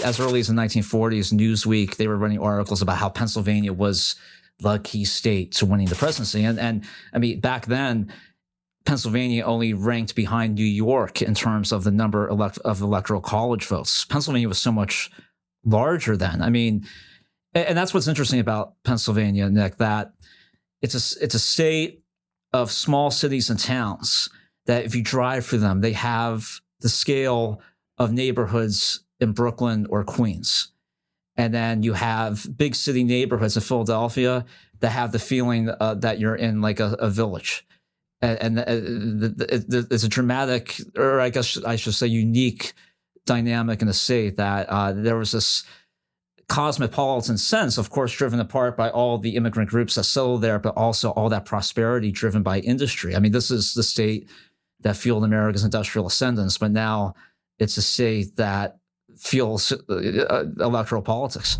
As early as the 1940s, Newsweek, they were running articles about how Pennsylvania was the key state to winning the presidency. And I mean, back then, Pennsylvania only ranked behind New York in terms of the number of electoral college votes. Pennsylvania was so much larger then. I mean, and that's what's interesting about Pennsylvania, Nick, that it's a state of small cities and towns that if you drive through them, they have the scale of neighborhoods in Brooklyn or Queens. And then you have big city neighborhoods in Philadelphia that have the feeling that you're in like a village. And it's a dramatic, or I guess I should say unique dynamic in the state that there was this cosmopolitan sense, of course, driven apart by all the immigrant groups that settled there, but also all that prosperity driven by industry. I mean, this is the state that fueled America's industrial ascendance, but now it's a state that fuels electoral politics.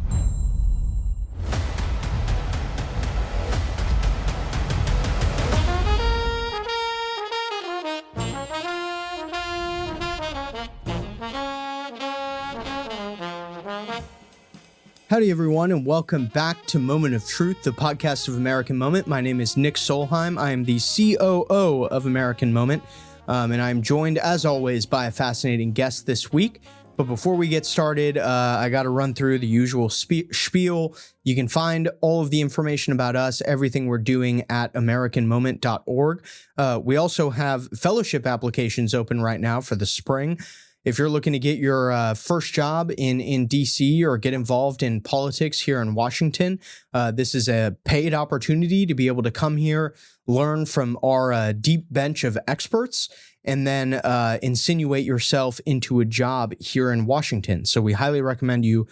Howdy, everyone, and welcome back to Moment of Truth, the podcast of American Moment. My name is Nick Solheim. I am the COO of American Moment, and I'm joined, as always, by a fascinating guest this week. But before we get started, I got to run through the usual spiel. You can find all of the information about us, everything we're doing at AmericanMoment.org. We also have fellowship applications open right now for the spring. If you're looking to get your first job in D.C. or get involved in politics here in Washington, this is a paid opportunity to be able to come here, learn from our deep bench of experts, and then insinuate yourself into a job here in Washington. So we highly recommend you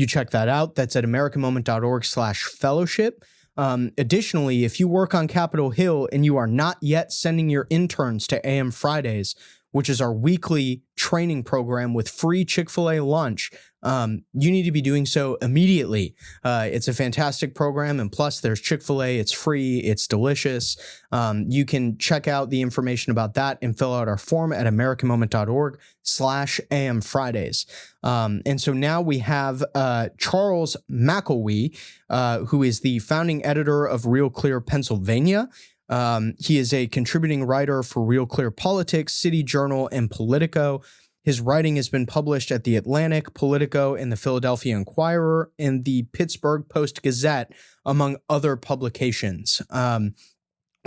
check that out. That's at AmericanMoment.org/fellowship. Additionally, if you work on Capitol Hill and you are not yet sending your interns to AM Fridays, which is our weekly training program with free Chick-fil-A lunch, you need to be doing so immediately. It's a fantastic program, and plus there's Chick-fil-A, it's free, it's delicious. You can check out the information about that and fill out our form at AmericanMoment.org/AM Fridays. And so now we have Charles McElwee, who is the founding editor of RealClearPennsylvania. He is a contributing writer for RealClearPolitics, City Journal, and Politico. His writing has been published at The Atlantic, Politico, and the Philadelphia Inquirer, and the Pittsburgh Post-Gazette, among other publications. We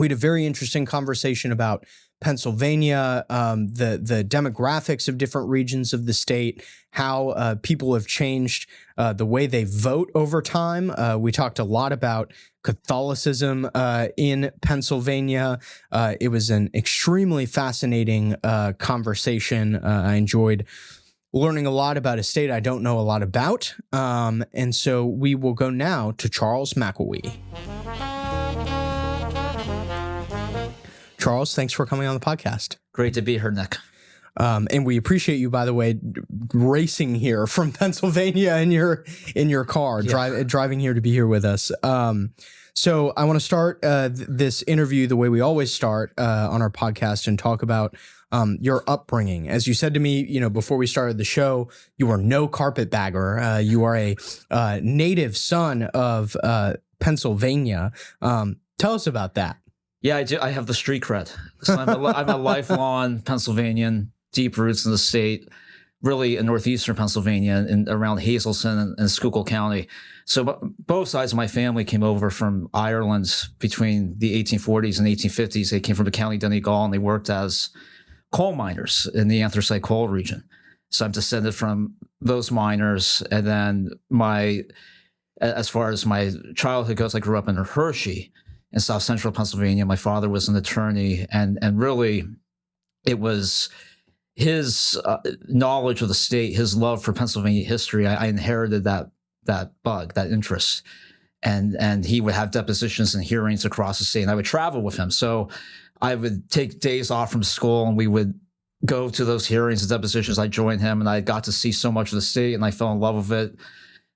had a very interesting conversation about Pennsylvania, the demographics of different regions of the state, how people have changed the way they vote over time. We talked a lot about Catholicism in Pennsylvania. It was an extremely fascinating conversation. I enjoyed learning a lot about a state I don't know a lot about. And so we will go now to Charles McElwee. Charles, thanks for coming on the podcast. Great to be here, Nick. And we appreciate you, by the way, racing here from Pennsylvania in your car, driving here to be here with us. So I want to start this interview the way we always start on our podcast and talk about your upbringing. As you said to me, before we started the show, you are no carpetbagger. You are a native son of Pennsylvania. Tell us about that. Yeah, I do. I have the street cred. So I'm a lifelong Pennsylvanian, deep roots in the state, really in northeastern Pennsylvania and around Hazleton and Schuylkill County. So both sides of my family came over from Ireland between the 1840s and 1850s. They came from the County Donegal and they worked as coal miners in the anthracite coal region. So I'm descended from those miners. And then as far as my childhood goes, I grew up in Hershey in South Central Pennsylvania. My father was an attorney, and really it was his knowledge of the state, his love for Pennsylvania history. I inherited that bug, that interest, and he would have depositions and hearings across the state, and I would travel with him. So I would take days off from school, and we would go to those hearings and depositions. I joined him, and I got to see so much of the state, and I fell in love with it.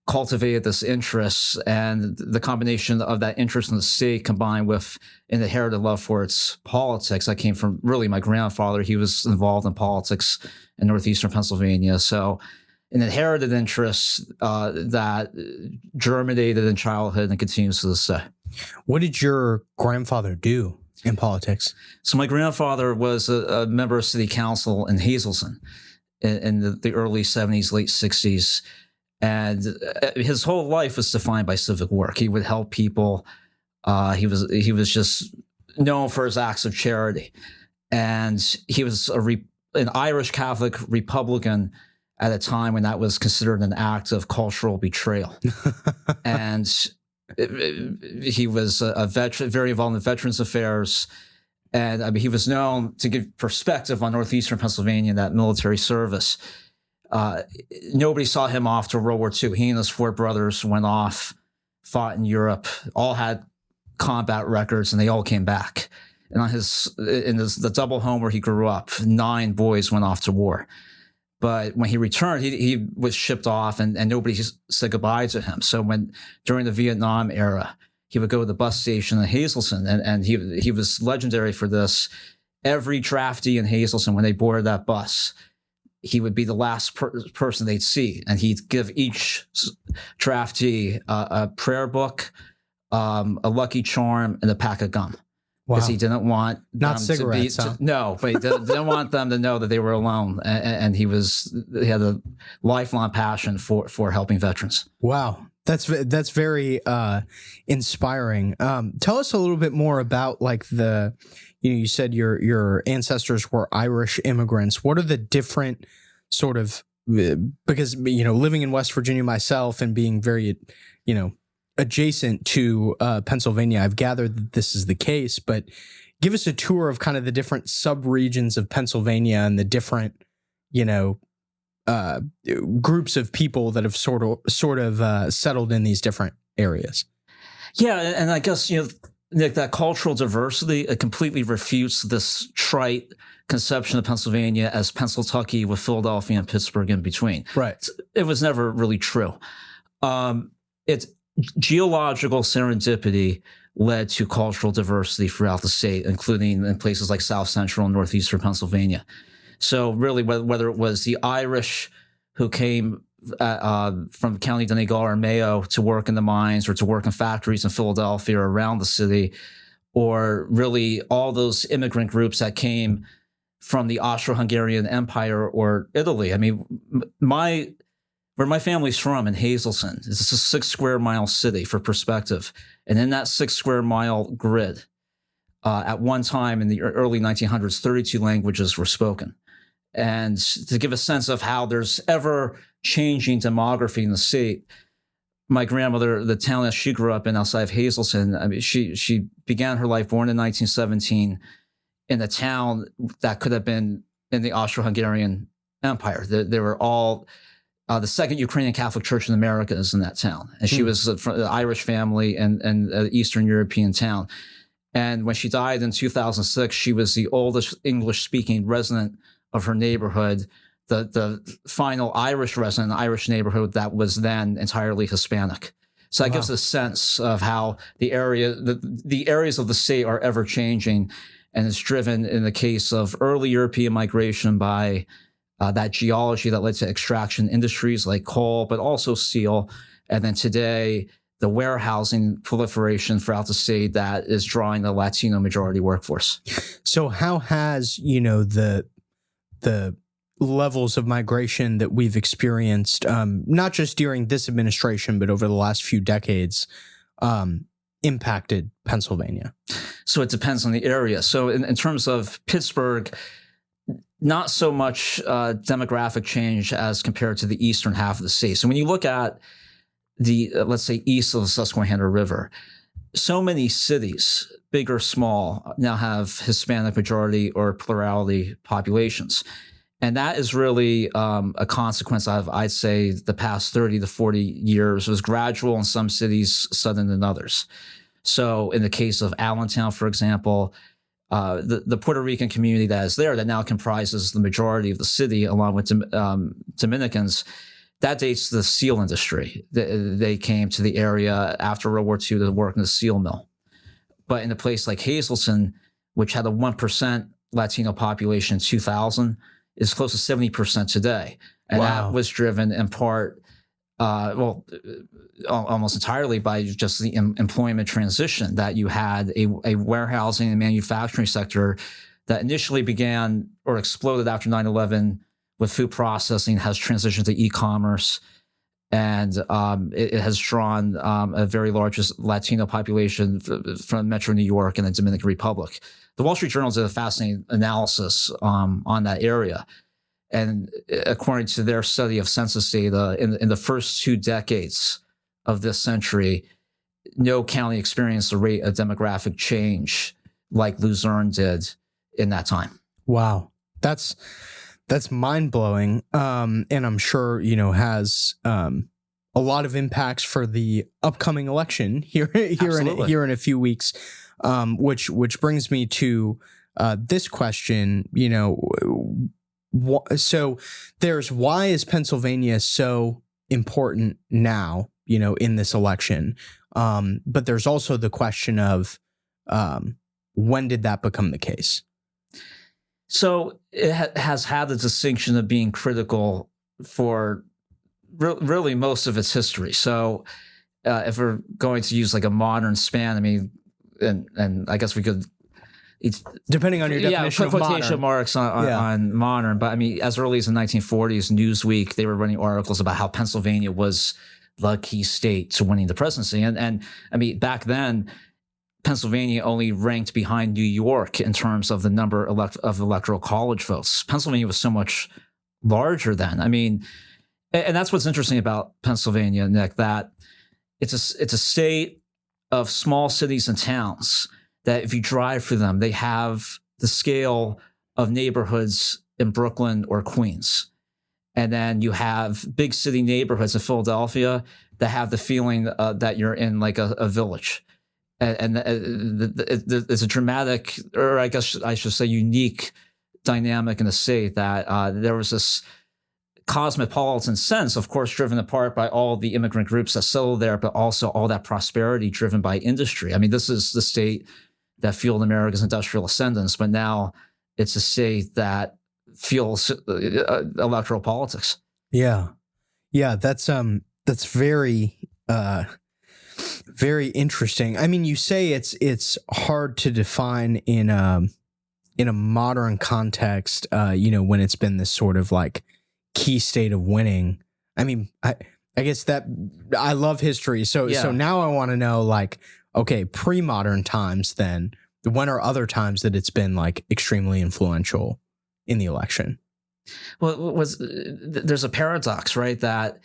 Cultivated this interest, and the combination of that interest in the state combined with an inherited love for its politics. I came from really my grandfather. He was involved in politics in northeastern Pennsylvania. So an inherited interest that germinated in childhood and continues to this day. What did your grandfather do in politics? So my grandfather was a member of city council in Hazelton in the early 70s, late 60s. And his whole life was defined by civic work. He would help people. He was just known for his acts of charity. And he was an Irish Catholic Republican at a time when that was considered an act of cultural betrayal. And he was a veteran, very involved in Veterans Affairs. And I mean, he was known, to give perspective on northeastern Pennsylvania, that military service. Nobody saw him off to World War II. He and his four brothers went off, fought in Europe, all had combat records, and they all came back. And on the double home where he grew up, 9 boys went off to war. But when he returned, he was shipped off, and nobody said goodbye to him. So during the Vietnam era, he would go to the bus station in Hazelton, and he was legendary for this. Every draftee in Hazelton, when they boarded that bus, he would be the last person they'd see, and he'd give each draftee a prayer book, a Lucky Charm, and a pack of gum. Because he didn't want not cigarettes. No, but he didn't want them to know that they were alone, and he had a lifelong passion for helping veterans. Wow, that's very inspiring. Tell us a little bit more about like you said your ancestors were Irish immigrants. What are the different sort of, because living in West Virginia myself and being very adjacent to Pennsylvania, I've gathered that this is the case, but give us a tour of kind of the different sub-regions of Pennsylvania and the different, groups of people that have sort of settled in these different areas. Yeah. And I guess, Nick, that cultural diversity, it completely refutes this trite conception of Pennsylvania as Pennsyltucky with Philadelphia and Pittsburgh in between. Right. It was never really true. It's geological serendipity led to cultural diversity throughout the state, including in places like South Central and Northeastern Pennsylvania. So really, whether it was the Irish who came from County Donegal or Mayo to work in the mines or to work in factories in Philadelphia or around the city, or really all those immigrant groups that came from the Austro-Hungarian Empire or Italy. I mean, where my family's from in Hazelton, it's a 6 square mile city for perspective. And in that 6 square mile grid, at one time in the early 1900s, 32 languages were spoken. And to give a sense of how there's ever changing demography in the state, my grandmother, the town that she grew up in outside of Hazelton, I mean, she began her life born in 1917 in a town that could have been in the Austro-Hungarian Empire. They were all... the second Ukrainian Catholic Church in America is in that town. And she was from an Irish family and an Eastern European town. And when she died in 2006, she was the oldest English-speaking resident of her neighborhood, the final Irish resident in the Irish neighborhood that was then entirely Hispanic. So that gives a sense of how the areas of the state are ever changing, and it's driven in the case of early European migration by that geology that led to extraction industries like coal, but also steel. And then today, the warehousing proliferation throughout the state that is drawing the Latino majority workforce. So how has, the levels of migration that we've experienced, not just during this administration, but over the last few decades, impacted Pennsylvania? So it depends on the area. So in terms of Pittsburgh, not so much demographic change as compared to the eastern half of the state. So when you look at the, let's say, east of the Susquehanna River, so many cities, big or small, now have Hispanic majority or plurality populations. And that is really a consequence of, I'd say, the past 30 to 40 years. It was gradual in some cities, sudden in others. So in the case of Allentown, for example, the Puerto Rican community that is there, that now comprises the majority of the city, along with Dominicans, that dates to the steel industry. They came to the area after World War II to work in the steel mill. But in a place like Hazelton, which had a 1% Latino population in 2000, is close to 70% today. And Wow. that was driven in part, almost entirely by just the employment transition, that you had a warehousing and manufacturing sector that initially began or exploded after 9/11 with food processing, has transitioned to e-commerce, and it has drawn a very large Latino population from Metro New York and the Dominican Republic. The Wall Street Journal did a fascinating analysis on that area. And according to their study of census data, in the first 2 decades of this century, no county experienced a rate of demographic change like Luzerne did in that time. Wow. That's mind-blowing. And I'm sure, has a lot of impacts for the upcoming election here in a few weeks. Which brings me to this question, so there's, why is Pennsylvania so important now, in this election? But there's also the question of when did that become the case? So it has had the distinction of being critical for really most of its history. So if we're going to use like a modern span, I mean, and I guess we could, depending on your definition of quotation modern. marks on modern. But I mean, as early as the 1940s, Newsweek, they were running articles about how Pennsylvania was the key state to winning the presidency. And I mean, back then, Pennsylvania only ranked behind New York in terms of the number of electoral college votes. Pennsylvania was so much larger then. I mean, and that's what's interesting about Pennsylvania, Nick, that it's a state of small cities and towns that if you drive through them, they have the scale of neighborhoods in Brooklyn or Queens. And then you have big city neighborhoods in Philadelphia that have the feeling that you're in like a village. And it's a dramatic, or I guess I should say unique dynamic in the state, that there was this cosmopolitan sense, of course, driven apart by all the immigrant groups that settled there, but also all that prosperity driven by industry. I mean, this is the state that fueled America's industrial ascendance, but now it's a state that fuels electoral politics. Yeah. That's very, very interesting. I mean, you say it's hard to define in a modern context, when it's been this sort of like key state of winning. I mean, I guess that I love history. So now I want to know, like, okay, pre-modern times, then when are other times that it's been like extremely influential in the election? Well, there's a paradox, right? That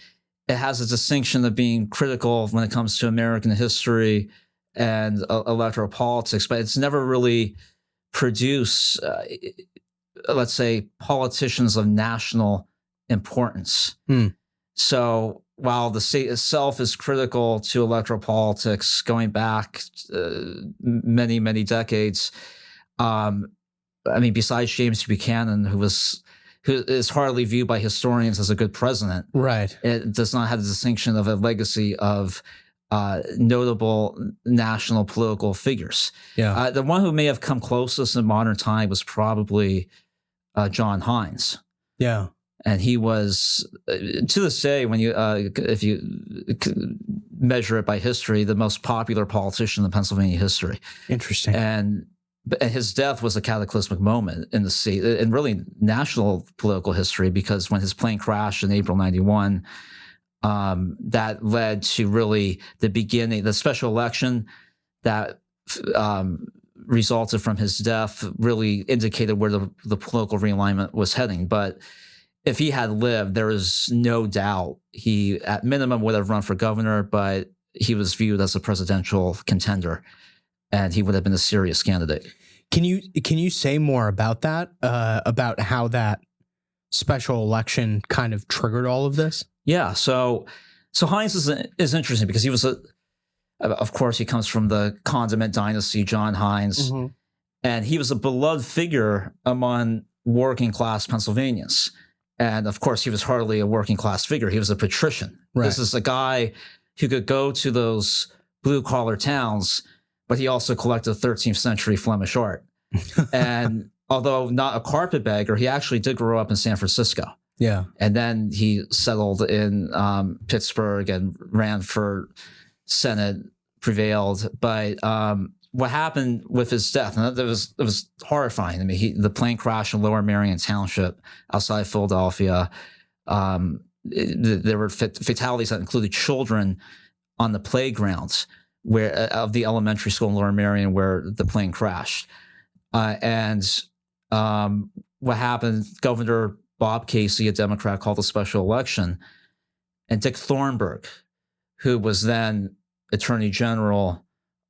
it has a distinction of being critical when it comes to American history and electoral politics, but it's never really produced, let's say, politicians of national importance. So while the state itself is critical to electoral politics going back many, many decades, I mean, besides James Buchanan, who is hardly viewed by historians as a good president, right? It does not have the distinction of a legacy of notable national political figures. Yeah. The one who may have come closest in modern time was probably John Hines. Yeah. And he was, to this day, when if you measure it by history, the most popular politician in Pennsylvania history. Interesting. And his death was a cataclysmic moment in the state and really national political history, because when his plane crashed in April 91, that led to really the beginning, the special election that resulted from his death really indicated where the political realignment was heading. But if he had lived, there is no doubt he, at minimum, would have run for governor, but he was viewed as a presidential contender, and he would have been a serious candidate. Can you say more about that? About how that special election kind of triggered all of this? Yeah. So Hines is interesting because he was of course, he comes from the condiment dynasty, John Hines, Mm-hmm. and he was a beloved figure among working class Pennsylvanians. And of course, he was hardly a working class figure. He was a patrician. Right. This is a guy who could go to those blue collar towns, but he also collected 13th century Flemish art. And although not a carpetbagger, he actually did grow up in San Francisco. Yeah. And then he settled in Pittsburgh and ran for Senate, prevailed. But what happened with his death, and it was horrifying. I mean, the plane crashed in Lower Merion Township outside Philadelphia. There were fatalities that included children on the playgrounds of the elementary school in Lower Merion where the plane crashed. And what happened, Governor Bob Casey, a Democrat, called a special election, and Dick Thornburg, who was then Attorney General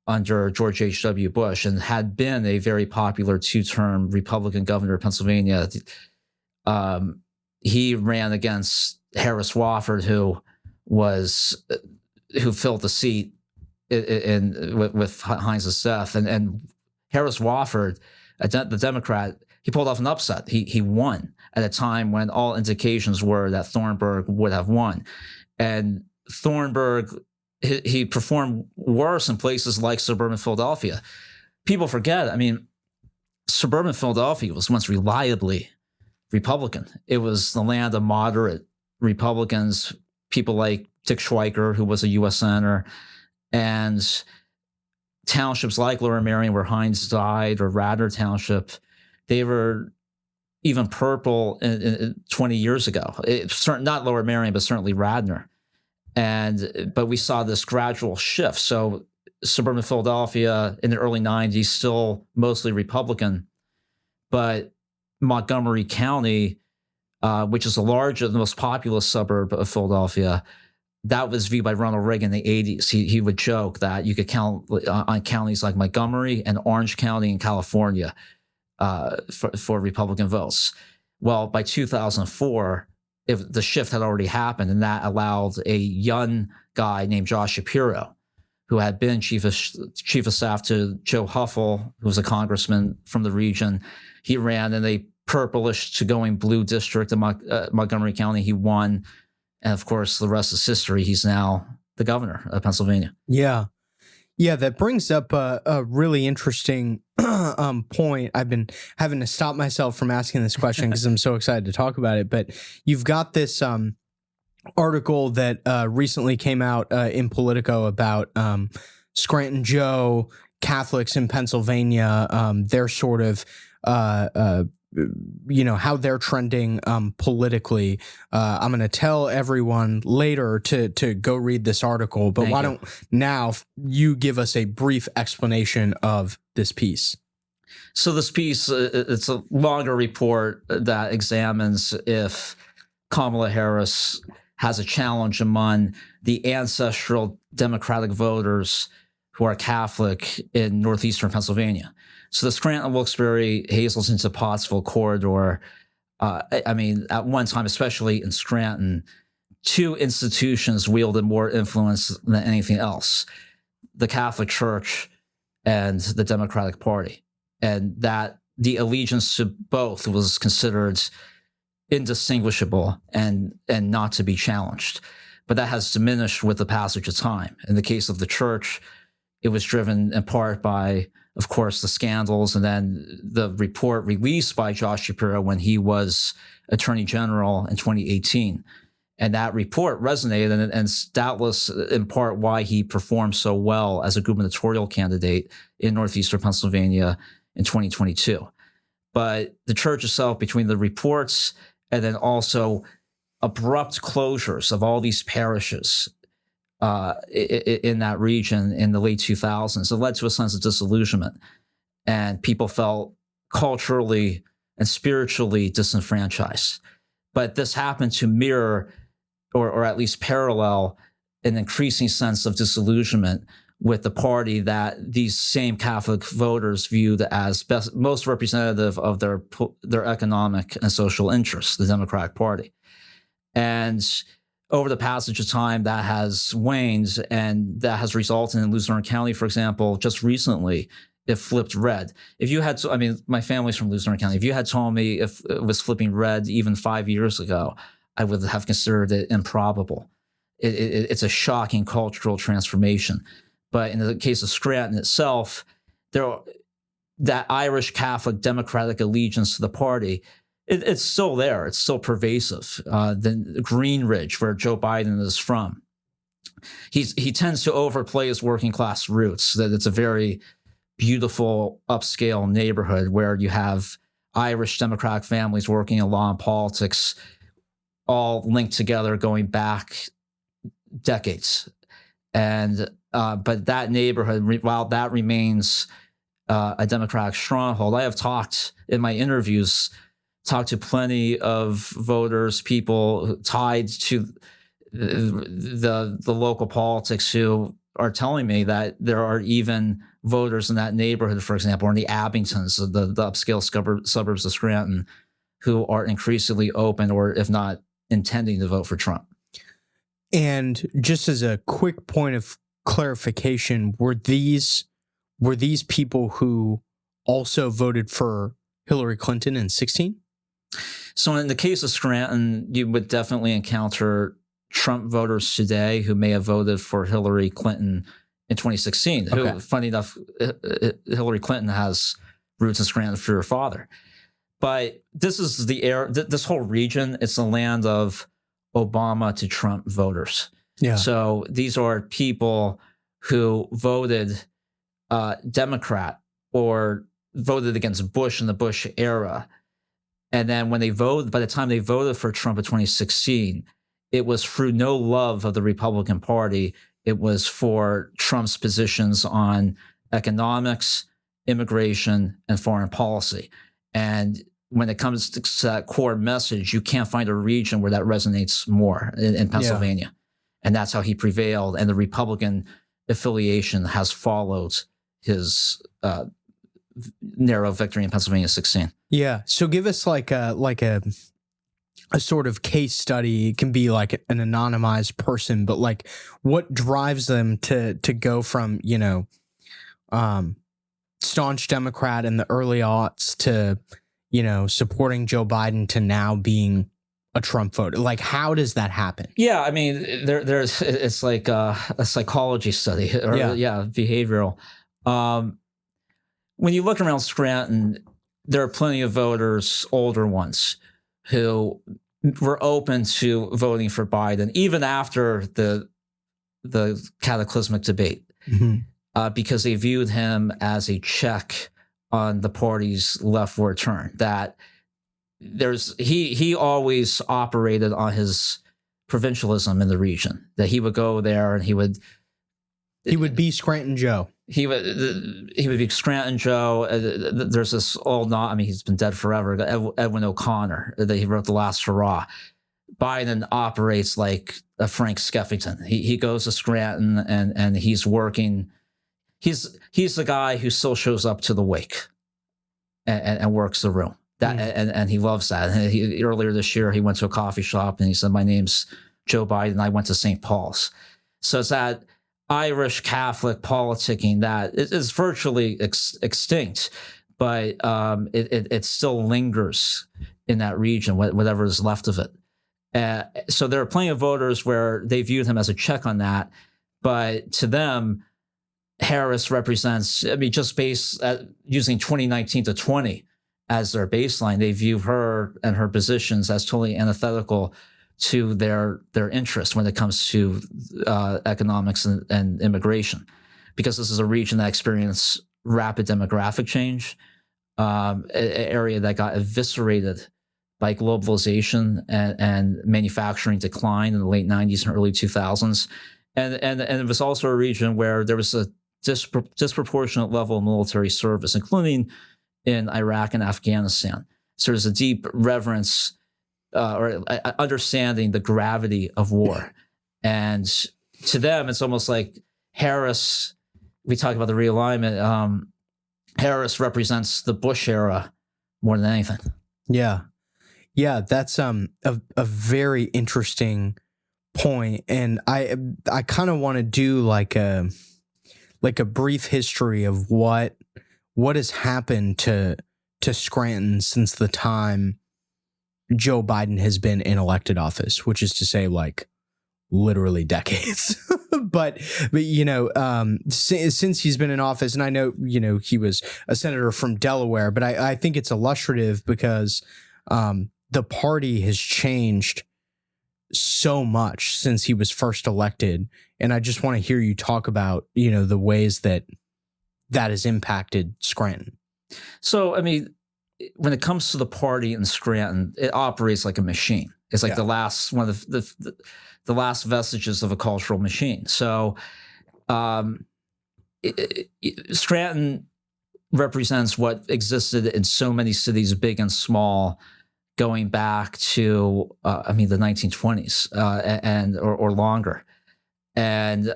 under George H.W. Bush and had been a very popular two-term Republican governor of Pennsylvania, he ran against Harris Wofford, who filled the seat with Heinz's death, and Harris Wofford, the Democrat, he pulled off an upset. He won at a time when all indications were that Thornburg would have won. And Thornburg, he performed worse in places like suburban Philadelphia. People forget, I mean, suburban Philadelphia was once reliably Republican. It was the land of moderate Republicans, people like Dick Schweiker, who was a U.S. Senator, and townships like Lower Merion, where Heinz died, or Radnor Township, they were even purple 20 years ago. Not Lower Merion, but certainly Radnor. But we saw this gradual shift. So suburban Philadelphia in the early 90s, still mostly Republican, but Montgomery County, which is the largest, the most populous suburb of Philadelphia, that was viewed by Ronald Reagan in the 80s. He would joke that you could count on counties like Montgomery and Orange County in California for Republican votes. Well, by 2004, the shift had already happened, and that allowed a young guy named Josh Shapiro, who had been chief of staff to Joe Huffle, who was a congressman from the region. He ran in a purplish to going blue district in Montgomery County. He won. And of course, the rest is history. He's now the governor of Pennsylvania. Yeah. Yeah, that brings up a really interesting point. I've been having to stop myself from asking this question because I'm so excited to talk about it. But you've got this article that recently came out in Politico about Scranton Joe, Catholics in Pennsylvania, their sort of how they're trending politically. I'm going to tell everyone later to go read this article, but why don't now you give us a brief explanation of this piece? So this piece, it's a longer report that examines if Kamala Harris has a challenge among the ancestral Democratic voters who are Catholic in northeastern Pennsylvania. So the Scranton, Wilkes-Barre, Hazleton to Pottsville corridor, at one time, especially in Scranton, two institutions wielded more influence than anything else: the Catholic Church and the Democratic Party. And that the allegiance to both was considered indistinguishable and not to be challenged. But that has diminished with the passage of time. In the case of the Church, it was driven in part by, of course, the scandals, and then the report released by Josh Shapiro when he was Attorney General in 2018. And that report resonated, and doubtless in part why he performed so well as a gubernatorial candidate in northeastern Pennsylvania in 2022. But the Church itself, between the reports and then also abrupt closures of all these parishes in that region in the late 2000s, it led to a sense of disillusionment, and people felt culturally and spiritually disenfranchised. But this happened to mirror, or at least parallel, an increasing sense of disillusionment with the party that these same Catholic voters viewed as most representative of their economic and social interests, the Democratic Party. And over the passage of time, that has waned, and that has resulted in Luzerne County, for example, just recently, it flipped red. If you had to, my family's from Luzerne County. If you had told me if it was flipping red even 5 years ago, I would have considered it improbable. It's a shocking cultural transformation. But in the case of Scranton itself, that Irish Catholic Democratic allegiance to the party it's still there. It's still pervasive. The Green Ridge, where Joe Biden is from, he tends to overplay his working class roots. That it's a very beautiful upscale neighborhood where you have Irish Democratic families working in law and politics, all linked together going back decades. And but that neighborhood, while that remains a Democratic stronghold, I have talked in my interviews, talked to plenty of voters, people tied to the local politics, who are telling me that there are even voters in that neighborhood, for example, or in the Abingtons, the upscale suburbs of Scranton, who are increasingly open, or if not intending to vote for Trump. And just as a quick point of clarification, were these people who also voted for Hillary Clinton in 2016? So in the case of Scranton, you would definitely encounter Trump voters today who may have voted for Hillary Clinton in 2016. Okay. Who, funny enough, Hillary Clinton has roots in Scranton for her father. But this is the era, this whole region, it's the land of Obama to Trump voters. Yeah. So these are people who voted Democrat or voted against Bush in the Bush era. And then when they voted, by the time they voted for Trump in 2016, it was through no love of the Republican Party. It was for Trump's positions on economics, immigration, and foreign policy. And when it comes to that core message, you can't find a region where that resonates more in Pennsylvania. Yeah. And that's how he prevailed. And the Republican affiliation has followed his narrow victory in Pennsylvania 16. Yeah. So give us like a sort of case study. It can be like an anonymized person, but like what drives them to go from, staunch Democrat in the early aughts to, supporting Joe Biden to now being a Trump voter? Like, how does that happen? Yeah, I mean, it's like a psychology study, or behavioral. When you look around Scranton, there are plenty of voters, older ones, who were open to voting for Biden even after the cataclysmic debate, because they viewed him as a check on the party's leftward turn. That he always operated on his provincialism in the region. That he would go there and he would be Scranton Joe. He would be Scranton Joe. There's this old, he's been dead forever, Edwin O'Connor, that he wrote The Last Hurrah. Biden operates like a Frank Skeffington. He goes to Scranton and he's working. He's the guy who still shows up to the wake and works the room. And he loves that. And earlier this year, he went to a coffee shop and he said, "My name's Joe Biden. I went to St. Paul's." So it's that Irish Catholic politicking that is virtually extinct, but it still lingers in that region, whatever is left of it. So there are plenty of voters where they viewed him as a check on that, but to them, Harris represents, just based at using 2019 to 20 as their baseline, they view her and her positions as totally antithetical to their interests when it comes to economics and immigration, because this is a region that experienced rapid demographic change, an area that got eviscerated by globalization and manufacturing decline in the late 90s and early 2000s. And it was also a region where there was a disproportionate level of military service, including in Iraq and Afghanistan. So there's a deep reverence or understanding the gravity of war. And to them, it's almost like Harris, we talk about the realignment, Harris represents the Bush era more than anything. Yeah. Yeah, that's a very interesting point. And I kind of want to do like a brief history of what has happened to Scranton since the time Joe Biden has been in elected office, which is to say, like, literally decades. but since he's been in office, and I know, he was a senator from Delaware, but I think it's illustrative because the party has changed so much since he was first elected. And I just want to hear you talk about, the ways that has impacted Scranton. So, I mean, when it comes to the party in Scranton, it operates like a machine. It's like the last one of the last vestiges of a cultural machine. So, Scranton represents what existed in so many cities, big and small, going back to the 1920s and or longer, and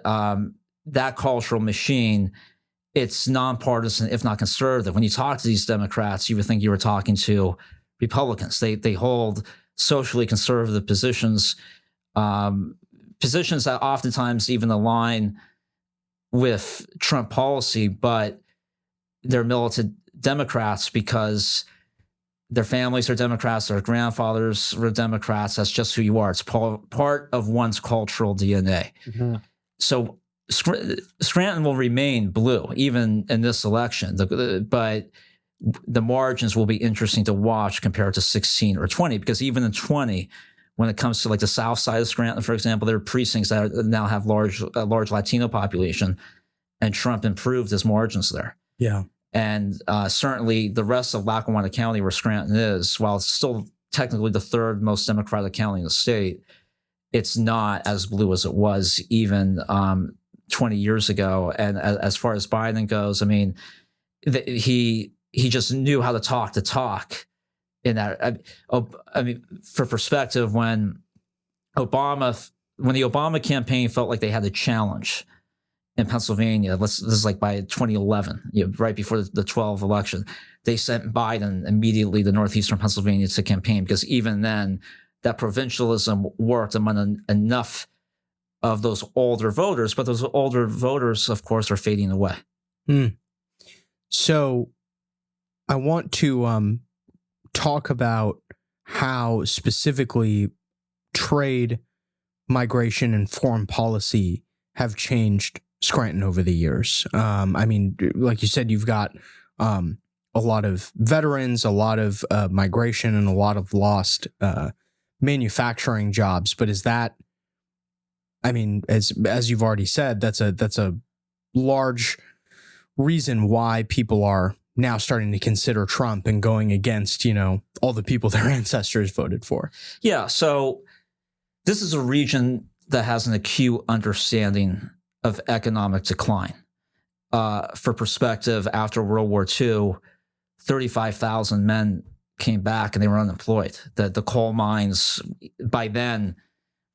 that cultural machine. It's nonpartisan, if not conservative. When you talk to these Democrats, you would think you were talking to Republicans. They hold socially conservative positions, positions that oftentimes even align with Trump policy, but they're militant Democrats because their families are Democrats, their grandfathers were Democrats. That's just who you are. It's part of one's cultural DNA. Mm-hmm. So Scranton will remain blue even in this election, but the margins will be interesting to watch compared to 16 or 20, because even in 20, when it comes to like the south side of Scranton, for example, there are precincts that now have a large Latino population, and Trump improved his margins there. Yeah. And certainly the rest of Lackawanna County, where Scranton is, while it's still technically the third most Democratic county in the state, it's not as blue as it was even 20 years ago. And as far as Biden goes, I mean, he just knew how to talk in that. I mean, for perspective, when the Obama campaign felt like they had a challenge in Pennsylvania, this is like by 2011, right before the 12 election, they sent Biden immediately to northeastern Pennsylvania to campaign, because even then that provincialism worked among enough of those older voters, but those older voters, of course, are fading away. So I want to talk about how specifically trade, migration, and foreign policy have changed Scranton over the years. I mean, like you said, you've got a lot of veterans, a lot of migration, and a lot of lost manufacturing jobs. But is that, I mean, as you've already said, that's a large reason why people are now starting to consider Trump and going against, all the people their ancestors voted for. Yeah. So this is a region that has an acute understanding of economic decline. For perspective, after World War II, 35,000 men came back and they were unemployed. The coal mines by then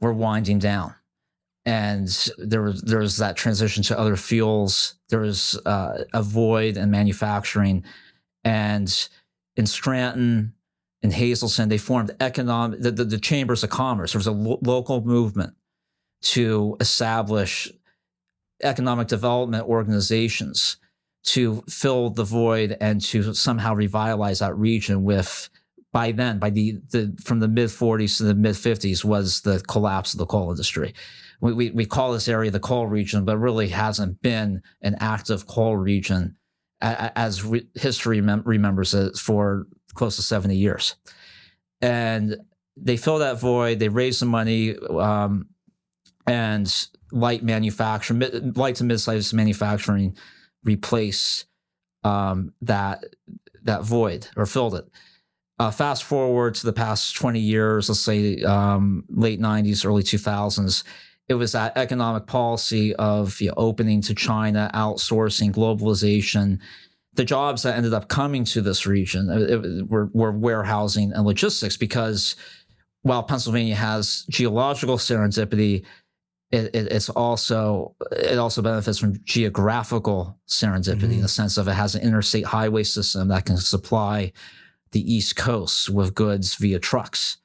were winding down. And there was that transition to other fuels. There was a void in manufacturing. And in Scranton, in Hazelton, they formed the chambers of commerce. There was a local movement to establish economic development organizations to fill the void and to somehow revitalize that region with, by then, from the mid-40s to the mid-50s, was the collapse of the coal industry. We call this area the coal region, but really hasn't been an active coal region as history remembers it for close to 70 years. And they filled that void. They raised some money, and light to mid-sized manufacturing replaced that void, or filled it. Fast forward to the past 20 years, let's say late 90s, early 2000s, it was that economic policy of opening to China, outsourcing, globalization. The jobs that ended up coming to this region were warehousing and logistics, because while Pennsylvania has geological serendipity, it also benefits from geographical serendipity, in the sense of it has an interstate highway system that can supply the East Coast with goods via trucks.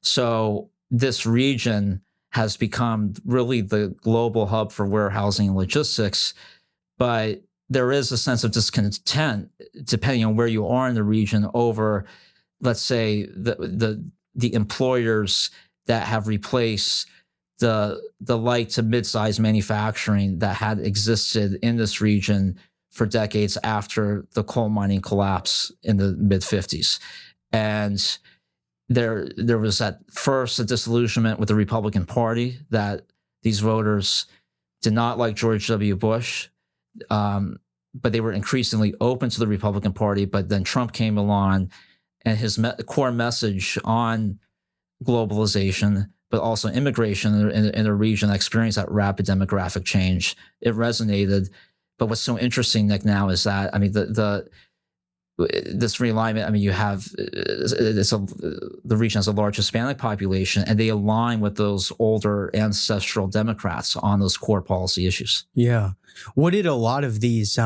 So this region has become really the global hub for warehousing and logistics, but there is a sense of discontent, depending on where you are in the region, over, let's say, the employers that have replaced the light to mid-sized manufacturing that had existed in this region for decades after the coal mining collapse in the mid-50s. And there was at first a disillusionment with the Republican Party that these voters did not like George W. Bush, but they were increasingly open to the Republican Party. But then Trump came along, and his core message on globalization, but also immigration in a region that experienced that rapid demographic change, it resonated. But what's so interesting, Nick, now is that, I mean, this realignment, I mean, you have the region has a large Hispanic population, and they align with those older ancestral Democrats on those core policy issues. Yeah. What did a lot of these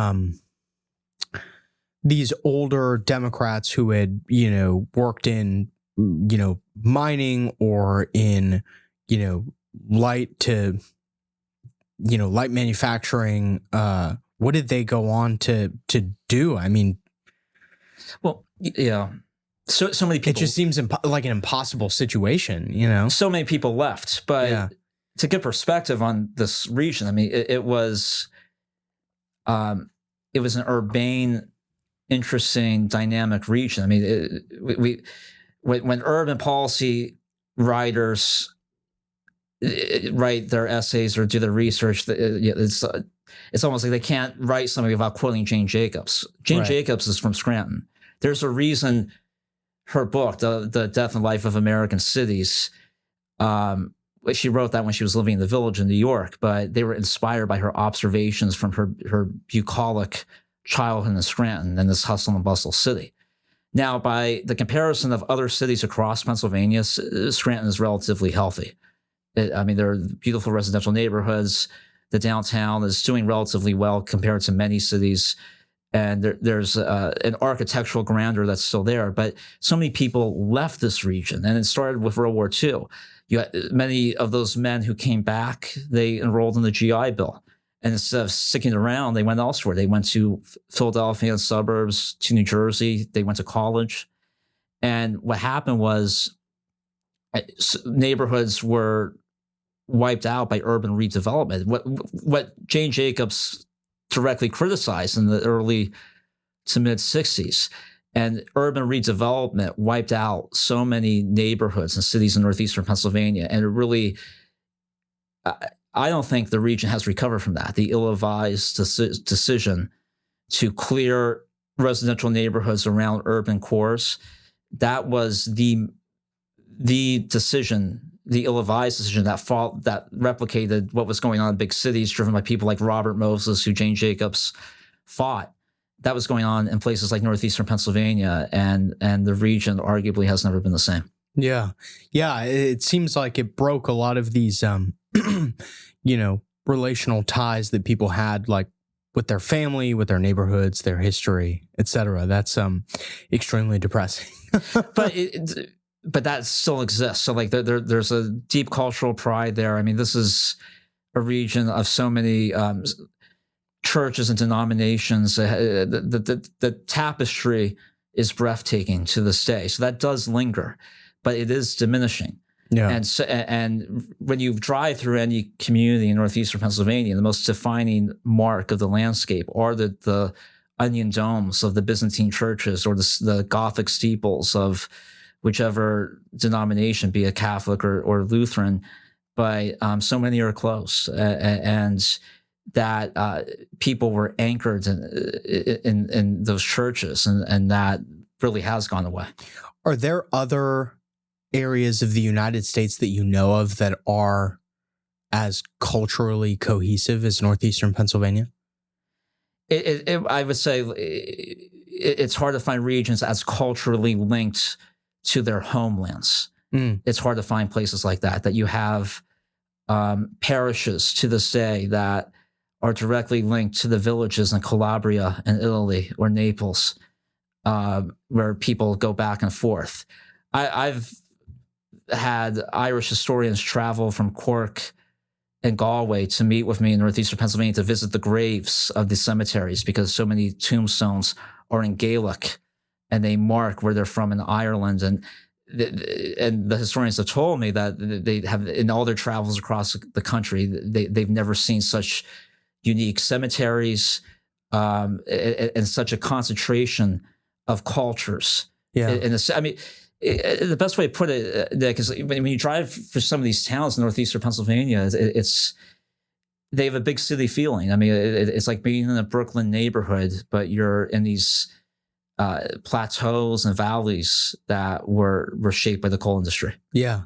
older Democrats who had, worked in, mining or in, light manufacturing, what did they go on to do? I mean, well, yeah. So many people. It just seems like an impossible situation, So many people left, but to give perspective on this region, I mean, it was an urbane, interesting, dynamic region. I mean, when urban policy writers write their essays or do their research, it's almost like they can't write something without quoting Jane Jacobs. Jane Jacobs is from Scranton. There's a reason her book, The Death and Life of American Cities, she wrote that when she was living in the Village in New York, but they were inspired by her observations from her bucolic childhood in Scranton and this hustle and bustle city. Now, by the comparison of other cities across Pennsylvania, Scranton is relatively healthy. There are beautiful residential neighborhoods. The downtown is doing relatively well compared to many cities. And there's an architectural grandeur that's still there. But so many people left this region, and it started with World War II. Many of those men who came back, they enrolled in the GI Bill. And instead of sticking around, they went elsewhere. They went to Philadelphia and suburbs, to New Jersey. They went to college. And what happened was neighborhoods were wiped out by urban redevelopment. What Jane Jacobs directly criticized in the early to mid 60s. And urban redevelopment wiped out so many neighborhoods and cities in northeastern Pennsylvania. And it really, I don't think the region has recovered from that. The ill-advised decision to clear residential neighborhoods around urban cores, that was the decision, the ill-advised decision that replicated what was going on in big cities, driven by people like Robert Moses, who Jane Jacobs fought. That was going on in places like northeastern Pennsylvania, and the region arguably has never been the same. Yeah. It seems like it broke a lot of these, relational ties that people had, like with their family, with their neighborhoods, their history, etc. That's extremely depressing. But that still exists. So like there's a deep cultural pride there. I mean, this is a region of so many churches and denominations. The tapestry is breathtaking to this day. So that does linger, but it is diminishing. Yeah. And when you drive through any community in northeastern Pennsylvania, the most defining mark of the landscape are the onion domes of the Byzantine churches or the Gothic steeples of whichever denomination, be it Catholic or Lutheran, but so many are close, and that people were anchored in those churches, and that really has gone away. Are there other areas of the United States that you know of that are as culturally cohesive as northeastern Pennsylvania? I would say it's hard to find regions as culturally linked to their homelands. It's hard to find places like that you have parishes to this day that are directly linked to the villages in Calabria and Italy or Naples, where people go back and forth. I've had Irish historians travel from Cork and Galway to meet with me in northeastern Pennsylvania to visit the graves of the cemeteries, because so many tombstones are in Gaelic and they mark where they're from in Ireland. And the historians have told me that they have, in all their travels across the country, they've never seen such unique cemeteries and such a concentration of cultures. Yeah. I mean, The best way to put it, Nick, is when you drive for some of these towns in northeastern Pennsylvania, they have a big city feeling. I mean, it's like being in a Brooklyn neighborhood, but you're in these plateaus and valleys that were shaped by the coal industry. Yeah.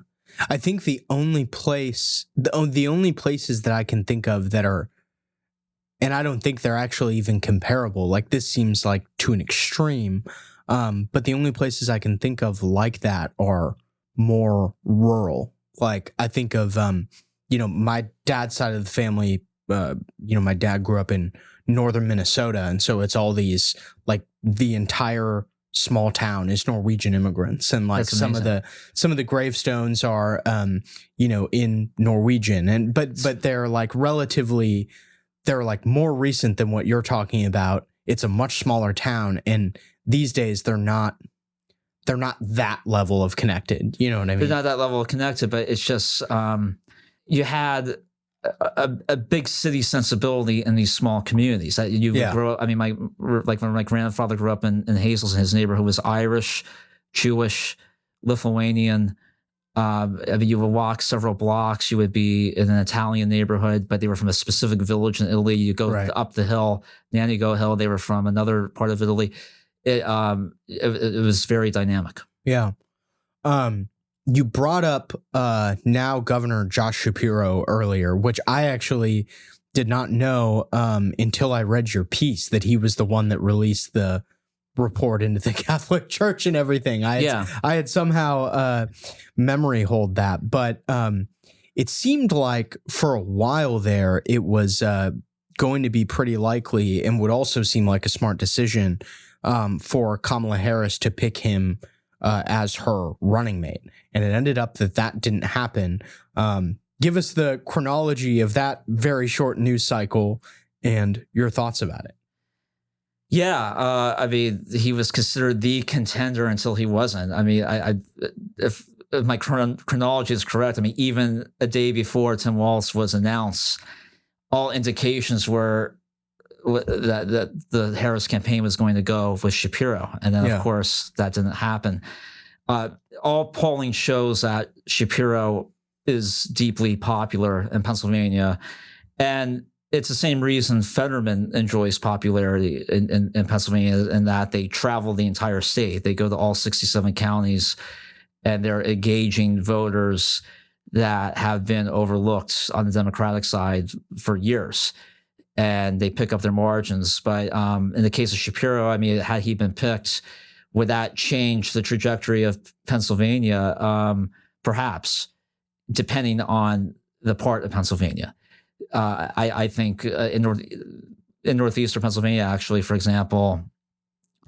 I think the only places that I can think of that are, and I don't think they're actually even comparable, like this seems like to an extreme, but the only places I can think of like that are more rural. Like I think of, my dad's side of the family, my dad grew up in northern Minnesota. And so it's all these, like the entire small town is Norwegian immigrants. And like some of the gravestones are, in Norwegian but they're like they're like more recent than what you're talking about. It's a much smaller town. And these days they're not that level of connected. You know what I mean? They're not that level of connected, but it's just, you had a big city sensibility in these small communities that you would grow up. I mean, when my grandfather grew up in Hazleton, his neighborhood was Irish, Jewish, Lithuanian. I mean, you would walk several blocks, you would be in an Italian neighborhood, but they were from a specific village in Italy. You go up the hill, Nanigo Hill, they were from another part of Italy. It was very dynamic. Yeah. You brought up now Governor Josh Shapiro earlier, which I actually did not know until I read your piece that he was the one that released the report into the Catholic Church and everything. I had somehow memory hold that, but it seemed like for a while there it was going to be pretty likely and would also seem like a smart decision for Kamala Harris to pick him as her running mate. And it ended up that didn't happen. Give us the chronology of that very short news cycle and your thoughts about it. Yeah, I mean, he was considered the contender until he wasn't. I mean, if my chronology is correct, I mean, even a day before Tim Walz was announced, all indications were that the Harris campaign was going to go with Shapiro. And then, of course, that didn't happen. All polling shows that Shapiro is deeply popular in Pennsylvania. And it's the same reason Fetterman enjoys popularity in Pennsylvania, in that they travel the entire state. They go to all 67 counties, and they're engaging voters that have been overlooked on the Democratic side for years. And they pick up their margins. But in the case of Shapiro, I mean, had he been picked, would that change the trajectory of Pennsylvania? Perhaps, depending on the part of Pennsylvania. I think in northeastern Pennsylvania, actually, for example,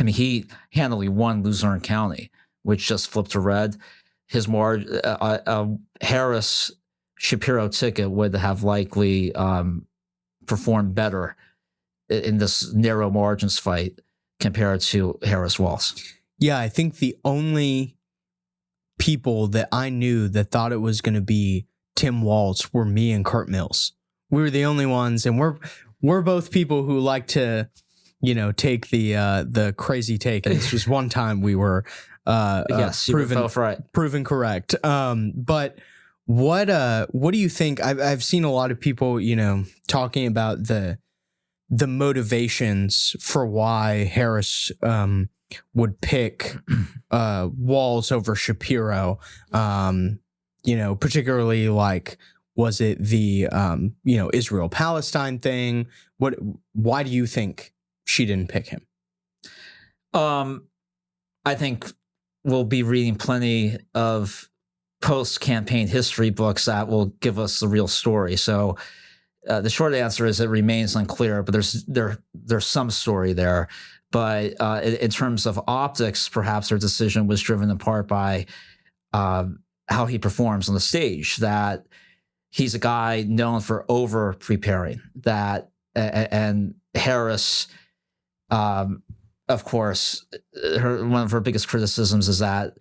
I mean, he handily won Luzerne County, which just flipped to red. His Harris Shapiro ticket would have likely performed better in this narrow margins fight compared to Harris Walz. Yeah, I think the only people that I knew that thought it was going to be Tim Walz were me and Kurt Mills. We were the only ones, and we're both people who like to, take the crazy take. And this was one time we were proven correct. But what do you think? I've seen a lot of people, talking about the motivations for why Harris would pick Walz over Shapiro. Particularly like, was it the Israel-Palestine thing? Why do you think she didn't pick him? I think we'll be reading plenty of post-campaign history books that will give us the real story. So the short answer is it remains unclear, but there's some story there. But in terms of optics, perhaps her decision was driven in part by how he performs on the stage, that he's a guy known for over preparing, and Harris, of course, one of her biggest criticisms is that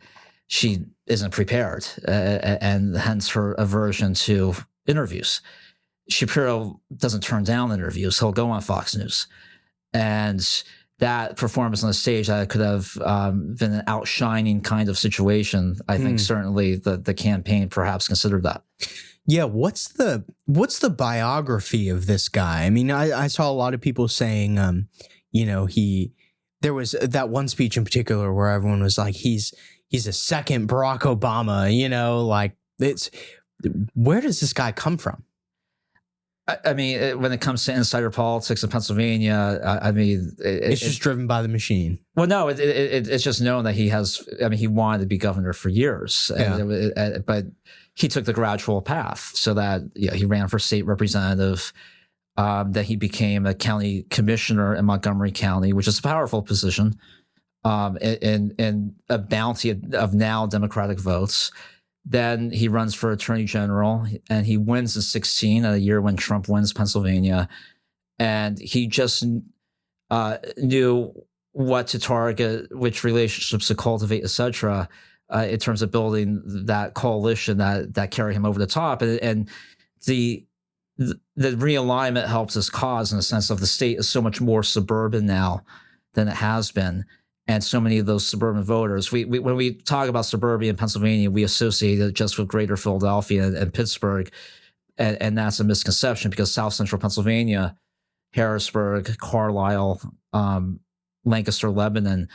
she isn't prepared, and hence her aversion to interviews. Shapiro doesn't turn down interviews. He'll go on Fox News. And that performance on the stage, that could have been an outshining kind of situation. I think certainly the campaign perhaps considered that. Yeah, what's the biography of this guy? I mean, I saw a lot of people saying, there was that one speech in particular where everyone was like, he's a second Barack Obama, where does this guy come from? I mean, when it comes to insider politics in Pennsylvania, it's just driven by the machine. Well, no, it's just known that he wanted to be governor for years, but he took the gradual path so that he ran for state representative, that he became a county commissioner in Montgomery County, which is a powerful position, and a bounty of now Democratic votes. Then he runs for attorney general, and he wins in 2016, a year when Trump wins Pennsylvania. And he just knew what to target, which relationships to cultivate, et cetera, in terms of building that coalition that carried him over the top. And the realignment helps his cause in the sense of the state is so much more suburban now than it has been. And so many of those suburban voters, when we talk about suburbia in Pennsylvania, we associate it just with greater Philadelphia and Pittsburgh. And that's a misconception, because South Central Pennsylvania, Harrisburg, Carlisle, Lancaster, Lebanon,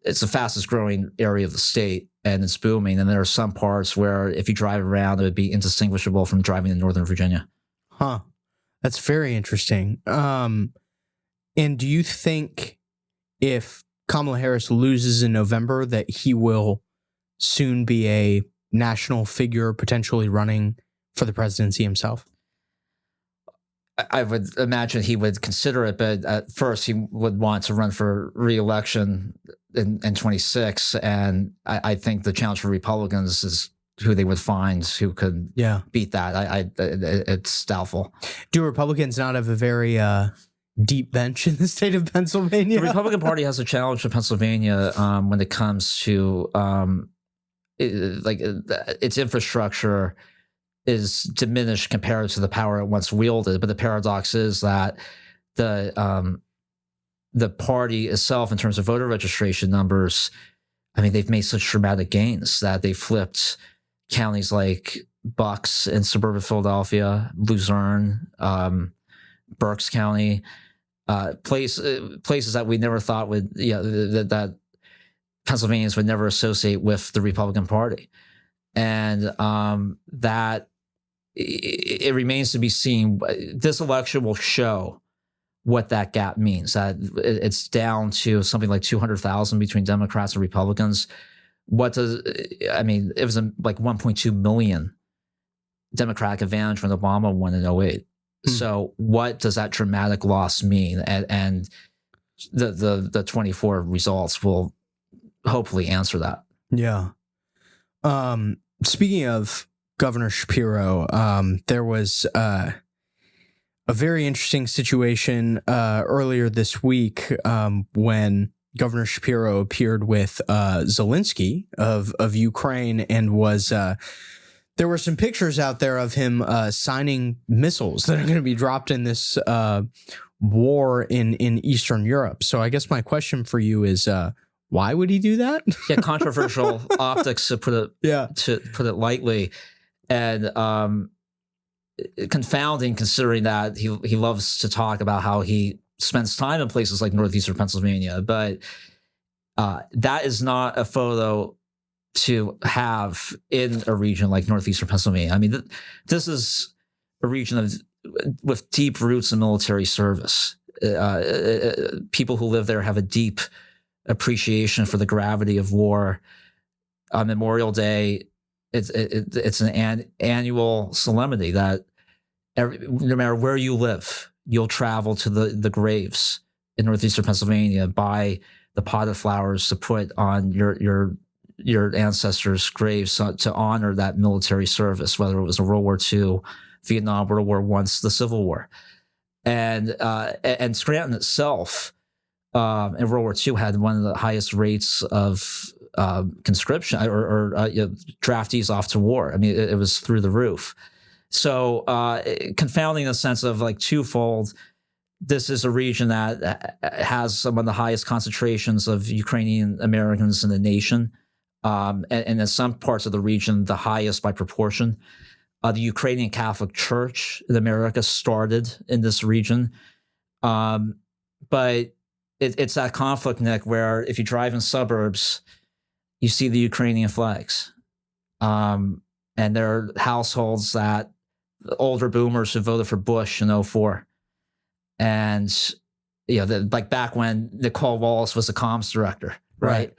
it's the fastest growing area of the state, and it's booming. And there are some parts where if you drive around, it would be indistinguishable from driving in Northern Virginia. Huh. That's very interesting. And do you think if Kamala Harris loses in November that he will soon be a national figure, potentially running for the presidency himself? I would imagine he would consider it, but at first he would want to run for re-election in 26. And I think the challenge for Republicans is who they would find who could beat that. It's doubtful. Do Republicans not have a very deep bench in the state of Pennsylvania? The Republican Party has a challenge in Pennsylvania when it comes to its infrastructure is diminished compared to the power it once wielded. But the paradox is that the party itself, in terms of voter registration numbers, they've made such dramatic gains that they flipped counties like Bucks in suburban Philadelphia, Luzerne, Berks County, places that we never thought would, that Pennsylvanians would never associate with the Republican Party. And that it remains to be seen. This election will show what that gap means. That it's down to something like 200,000 between Democrats and Republicans. It was like 1.2 million Democratic advantage when Obama won in 2008. So what does that dramatic loss mean? And the 24 results will hopefully answer that. Yeah. Speaking of Governor Shapiro, there was a very interesting situation earlier this week when Governor Shapiro appeared with Zelensky of Ukraine, and was there were some pictures out there of him signing missiles that are going to be dropped in this war in Eastern Europe. So I guess my question for you is, why would he do that? Yeah, controversial optics, to put it lightly, and confounding considering that he loves to talk about how he spends time in places like northeastern Pennsylvania, but that is not a photo to have in a region like northeastern Pennsylvania. This is a region with deep roots in military service. People who live there have a deep appreciation for the gravity of war. On Memorial Day, it's an annual solemnity that no matter where you live, you'll travel to the graves in northeastern Pennsylvania, buy the potted flowers to put on your ancestors' graves to honor that military service, whether it was World War II, Vietnam, World War I, the Civil War, and Scranton itself in World War II had one of the highest rates of conscription or draftees off to war. It was through the roof. So confounding the sense of like twofold. this is a region that has some of the highest concentrations of Ukrainian Americans in the nation, and in some parts of the region, the highest by proportion. The Ukrainian Catholic Church in America started in this region, but it's that conflict, Nick, where if you drive in suburbs, you see the Ukrainian flags, and there are households that older boomers who voted for Bush in 2004. And, like back when Nicole Wallace was the comms director, right?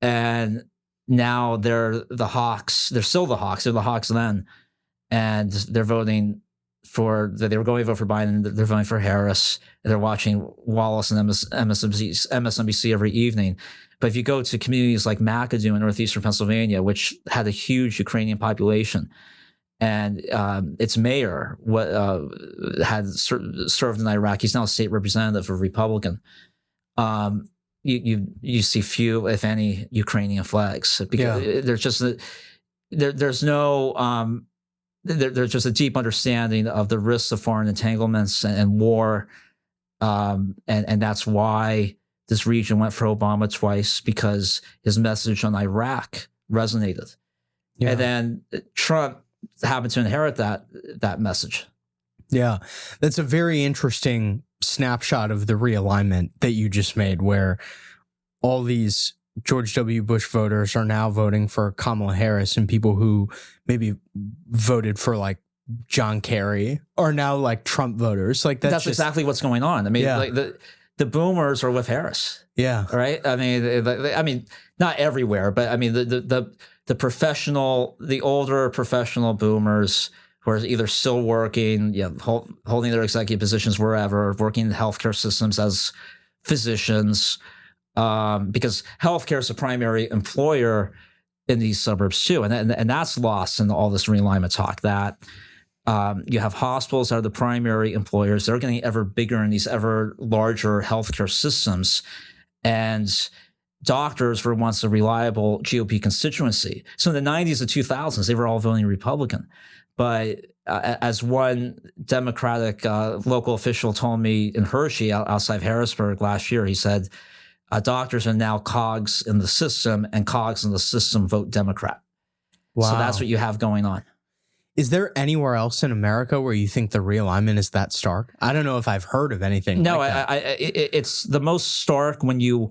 And now they're the Hawks. They're still the Hawks. They're the Hawks then. And they're voting they were going to vote for Biden. They're voting for Harris. They're watching Wallace and MSNBC every evening. But if you go to communities like McAdoo in northeastern Pennsylvania, which had a huge Ukrainian population, and its mayor had served in Iraq. He's now a state representative, a Republican. You see few, if any, Ukrainian flags because there's just there's just a deep understanding of the risks of foreign entanglements and war, and that's why this region went for Obama twice, because his message on Iraq resonated, and then Trump happened to inherit that message. Yeah, that's a very interesting snapshot of the realignment that you just made, where all these George W. Bush voters are now voting for Kamala Harris, and people who maybe voted for like John Kerry are now like Trump voters. Like that's exactly what's going on. I mean, like the boomers are with Harris. Yeah, right. I mean, not everywhere, but I mean the professional, the older professional boomers who are either still working, holding their executive positions wherever, working in the healthcare systems as physicians, because healthcare is the primary employer in these suburbs too, and that's lost in all this realignment talk. That you have hospitals that are the primary employers; they're getting ever bigger in these ever larger healthcare systems, and doctors were once a reliable GOP constituency. So in the 90s and 2000s, they were all voting Republican. But as one Democratic local official told me in Hershey outside Harrisburg last year, he said, doctors are now cogs in the system, and cogs in the system vote Democrat. Wow. So that's what you have going on. Is there anywhere else in America where you think the realignment is that stark? I don't know if I've heard of anything like that. It's the most stark when you...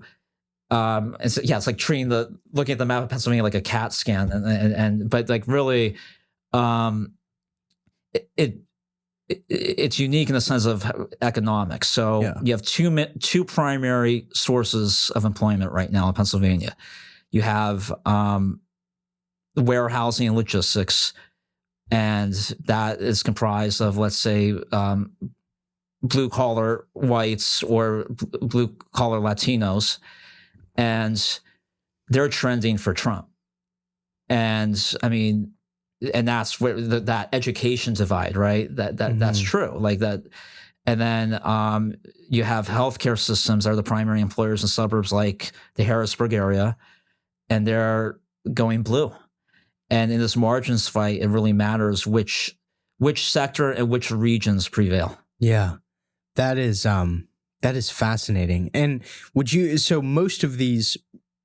it's like looking at the map of Pennsylvania like a CAT scan, but like really, it's unique in the sense of economics. So you have two primary sources of employment right now in Pennsylvania. You have warehousing and logistics, and that is comprised of, let's say, blue collar whites or blue collar Latinos. And they're trending for Trump. And I mean, and that's where that education divide, right? That's true. Like that. And then you have healthcare systems that are the primary employers in suburbs like the Harrisburg area, and they're going blue. And in this margins fight, it really matters which sector and which regions prevail. Yeah, that is fascinating. And so most of these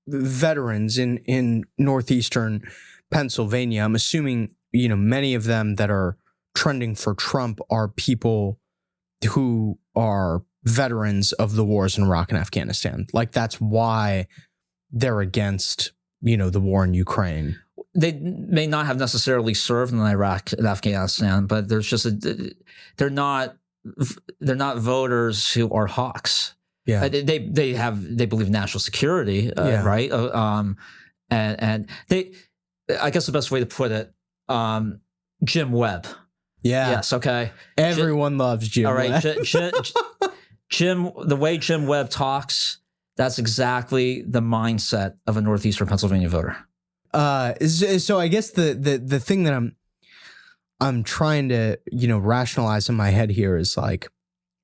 veterans in northeastern Pennsylvania, I'm assuming, many of them that are trending for Trump are people who are veterans of the wars in Iraq and Afghanistan. Like that's why they're against, the war in Ukraine. They may not have necessarily served in Iraq and Afghanistan, but there's just they're not voters who are hawks. Yeah, they believe in national security, right? And they, I guess the best way to put it, Jim Webb. Yeah. Yes. Okay. Everyone loves Jim. All right. Webb. Jim, the way Jim Webb talks, that's exactly the mindset of a northeastern Pennsylvania voter. So I guess the thing that I'm trying to, rationalize in my head here is like,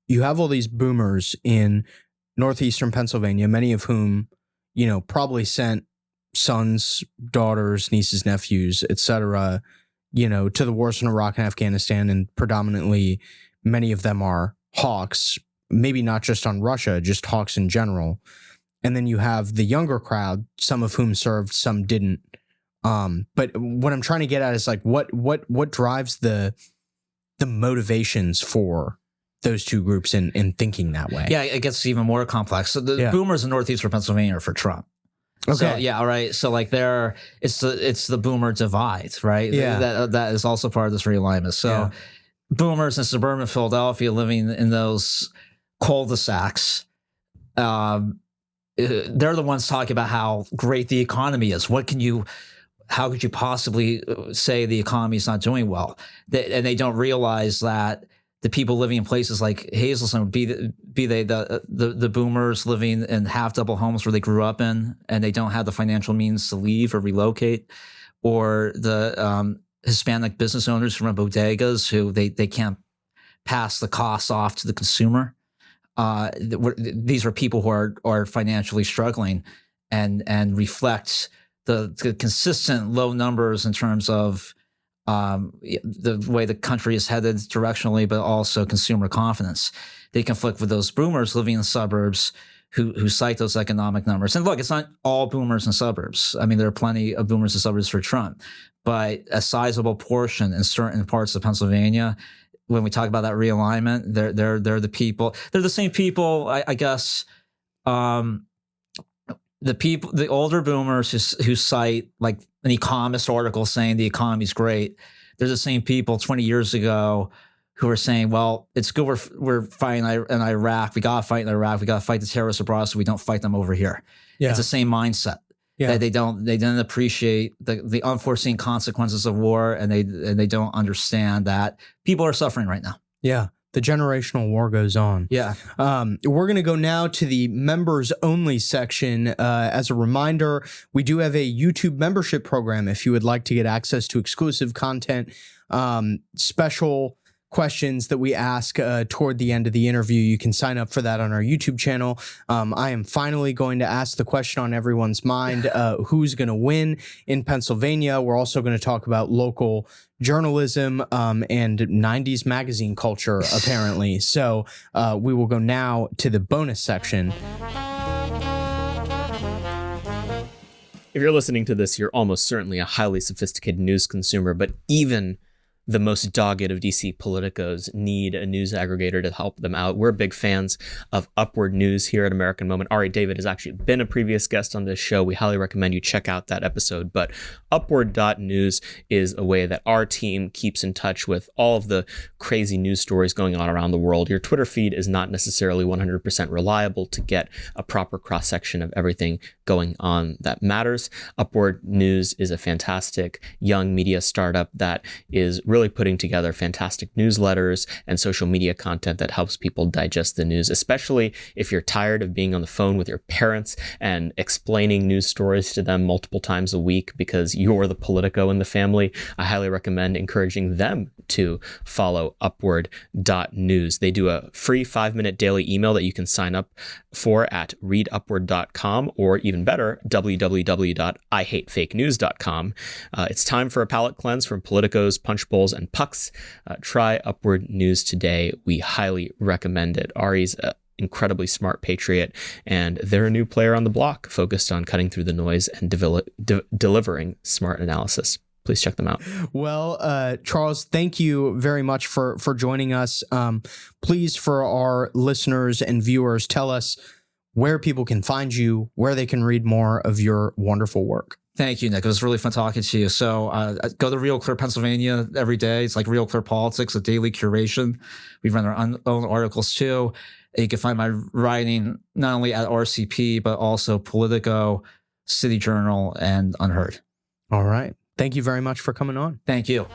you have all these boomers in northeastern Pennsylvania, many of whom, probably sent sons, daughters, nieces, nephews, etc., to the wars in Iraq and Afghanistan, and predominantly many of them are hawks, maybe not just on Russia, just talks in general. And then you have the younger crowd, some of whom served, some didn't. But what I'm trying to get at is like what drives the motivations for those two groups in thinking that way. Yeah, it gets even more complex. So the boomers in northeastern Pennsylvania are for Trump. Okay. So, yeah. All right. So like it's the boomer divide, right? Yeah. That is also part of this realignment. So boomers in suburban Philadelphia living in those cul-de-sacs, they're the ones talking about how great the economy is. How could you possibly say the economy is not doing well? And they don't realize that the people living in places like Hazelton, be they the boomers living in half double homes where they grew up in, and they don't have the financial means to leave or relocate, or the Hispanic business owners who run bodegas who they can't pass the costs off to the consumer. These are people who are financially struggling, and reflect the consistent low numbers in terms of the way the country is headed directionally, but also consumer confidence. They conflict with those boomers living in the suburbs who cite those economic numbers. And look, it's not all boomers in suburbs. I mean, there are plenty of boomers in suburbs for Trump, but a sizable portion in certain parts of Pennsylvania, when we talk about that realignment, they're the people. They're the same people, I guess. The older boomers who cite like an economist article saying the economy's great, they're the same people 20 years ago who were saying, well, it's good we're fighting in Iraq. We got to fight in Iraq. We got to fight the terrorists abroad so we don't fight them over here. Yeah. It's the same mindset. Yeah. They didn't appreciate the unforeseen consequences of war, and they don't understand that people are suffering right now. Yeah. The generational war goes on. Yeah. We're going to go now to the members only section. As a reminder, we do have a YouTube membership program. If you would like to get access to exclusive content, special questions that we ask toward the end of the interview, you can sign up for that on our YouTube channel. I am finally going to ask the question on everyone's mind, who's going to win in Pennsylvania. We're also going to talk about local journalism and 90s magazine culture, apparently. So we will go now to the bonus section. If you're listening to this, you're almost certainly a highly sophisticated news consumer, but even the most dogged of DC politicos need a news aggregator to help them out. We're big fans of Upward News here at American Moment. Ari David has actually been a previous guest on this show. We highly recommend you check out that episode. But Upward.news is a way that our team keeps in touch with all of the crazy news stories going on around the world. Your Twitter feed is not necessarily 100% reliable to get a proper cross-section of everything going on that matters. Upward News is a fantastic young media startup that is really putting together fantastic newsletters and social media content that helps people digest the news, especially if you're tired of being on the phone with your parents and explaining news stories to them multiple times a week because you're the Politico in the family. I highly recommend encouraging them to follow Upward.news. They do a free 5-minute daily email that you can sign up for at readupward.com, or even better, www.ihatefakenews.com. It's time for a palate cleanse from Politico's Punch Bowls and Pucks. Try Upward News today. We highly recommend it. Ari's an incredibly smart patriot, and they're a new player on the block focused on cutting through the noise and delivering smart analysis. Please check them out. Well, Charles, thank you very much for joining us. Please, for our listeners and viewers, tell us where people can find you, where they can read more of your wonderful work. Thank you, Nick. It was really fun talking to you. So go to Real Clear Pennsylvania every day. It's like Real Clear Politics, a daily curation. We run our own articles too. You can find my writing not only at RCP, but also Politico, City Journal, and Unheard. All right. Thank you very much for coming on. Thank you.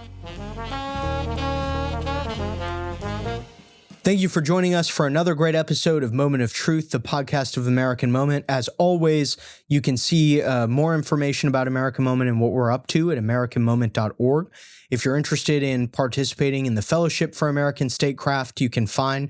Thank you for joining us for another great episode of Moment of Truth, the podcast of American Moment. As always, you can see more information about American Moment and what we're up to at AmericanMoment.org. If you're interested in participating in the Fellowship for American Statecraft, you can find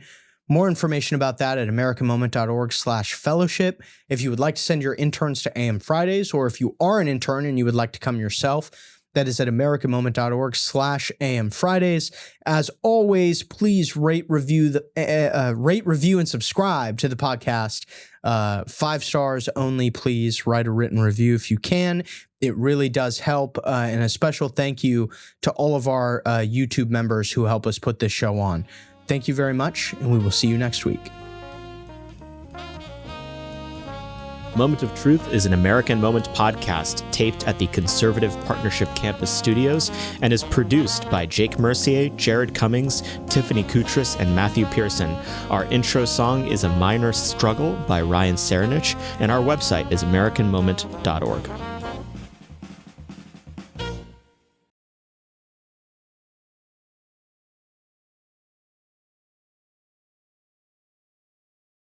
more information about that at americanmoment.org/fellowship. If you would like to send your interns to AM Fridays, or if you are an intern and you would like to come yourself, That is at americanmoment.org/AM Fridays. As always, please rate, review, and subscribe to the podcast. 5 stars only, please. Write a written review if you can. It really does help. And a special thank you to all of our YouTube members who help us put this show on. Thank you very much, and we will see you next week. Moment of Truth is an American Moment podcast taped at the Conservative Partnership Campus Studios and is produced by Jake Mercier, Jared Cummings, Tiffany Kutris, and Matthew Pearson. Our intro song is A Minor Struggle by Ryan Serenich, and our website is americanmoment.org.